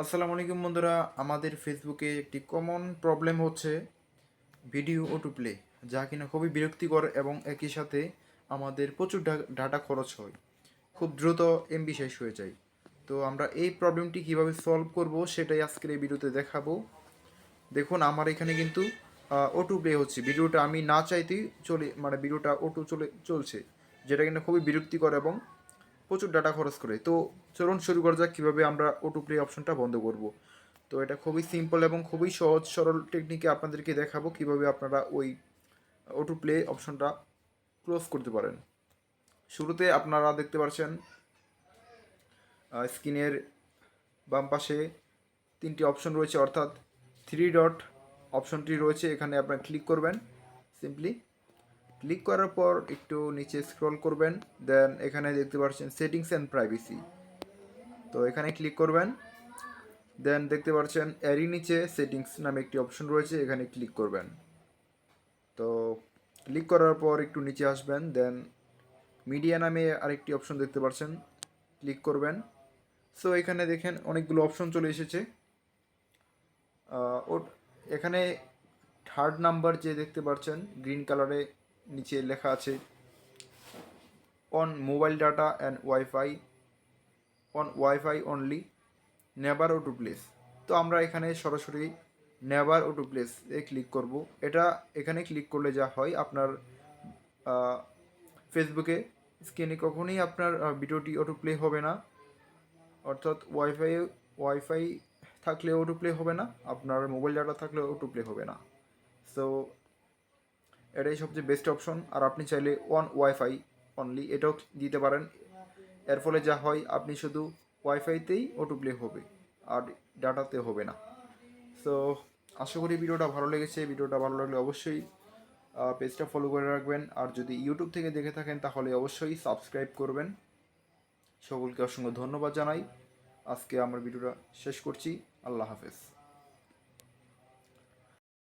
আসসালামু আলাইকুম বন্ধুরা, আমাদের ফেসবুকে একটি কমন প্রবলেম হচ্ছে ভিডিও অটো প্লে, যা কিনা খুবই বিরক্তিকর এবং একই সাথে আমাদের প্রচুর ডাটা খরচ হয়, খুব দ্রুত এমবি শেষ হয়ে যায়। তো আমরা এই প্রবলেমটি কিভাবে সলভ করব সেটাই আজকের এই ভিডিওতে দেখাবো। দেখুন, আমার এখানে কিন্তু অটো প্লে হচ্ছে, ভিডিওটা আমি না চাইতেই ভিডিওটা অটো চলছে, যেটা কিনা খুবই বিরক্তিকর এবং প্রচুর ডাটা খরচ করে। তো চলুন শুরু করা যাক কীভাবে আমরা অটো প্লে অপশনটা বন্ধ করব। তো এটা খুবই সিম্পল এবং খুবই সহজ সরল টেকনিকে আপনাদেরকে দেখাবো কিভাবে আপনারা ওই অটো প্লে অপশনটা ক্লোজ করতে পারেন। শুরুতে আপনারা দেখতে পাচ্ছেন স্ক্রিনের বাম পাশে তিনটি অপশন রয়েছে, অর্থাৎ থ্রি ডট অপশনটি রয়েছে, এখানে আপনারা ক্লিক করবেন। সিম্পলি ক্লিক করার পর একটু নিচে স্ক্রল করবেন, দেন এখানে দেখতে পাচ্ছেন সেটিংস অ্যান্ড প্রাইভেসি, তো এখানে ক্লিক করবেন। দেন দেখতে পাচ্ছেন এরই নিচে সেটিংস নামে একটি অপশন রয়েছে, এখানে ক্লিক করবেন। তো ক্লিক করার পর একটু নিচে আসবেন, দেন মিডিয়া নামে আরেকটি অপশন দেখতে পাচ্ছেন, ক্লিক করবেন। সো এখানে দেখেন অনেকগুলো অপশন চলে এসেছে। ও এখানে থার্ড নাম্বার যে দেখতে পাচ্ছেন গ্রিন কালারে নিচে লেখা আছে on mobile data and wifi only, never auto place. তো আমরা এখানে সরাসরি নেভার অটো প্লেস এ ক্লিক করব। এখানে ক্লিক করলে যা হয়, আপনার ফেসবুকে স্ক্রিনে কখনোই আপনার ভিডিওটি অটো প্লে হবে না, অর্থাৎ ওয়াইফাই থাকলে অটো প্লে হবে না, আপনার মোবাইল ডাটা থাকলে অটো প্লে হবে না। সো এটাই সবচেয়ে বেস্ট অপশন। আর আপনি চাইলে অন ওয়াইফাই অনলি এটাও দিতে পারেন। এর ফলে যা হয়, আপনি শুধু ওয়াইফাইতেই অটো প্লে হবে আর ডাটাতে হবে না। সো আশা করি ভিডিওটা ভালো লেগেছে। ভিডিওটা ভালো লাগলে অবশ্যই পেজটা ফলো করে রাখবেন, আর যদি ইউটিউব থেকে দেখে থাকেন তাহলে অবশ্যই সাবস্ক্রাইব করবেন। সকলকে অসংখ্য ধন্যবাদ জানাই। আজকে আমার ভিডিওটা শেষ করছি। আল্লাহ হাফেজ।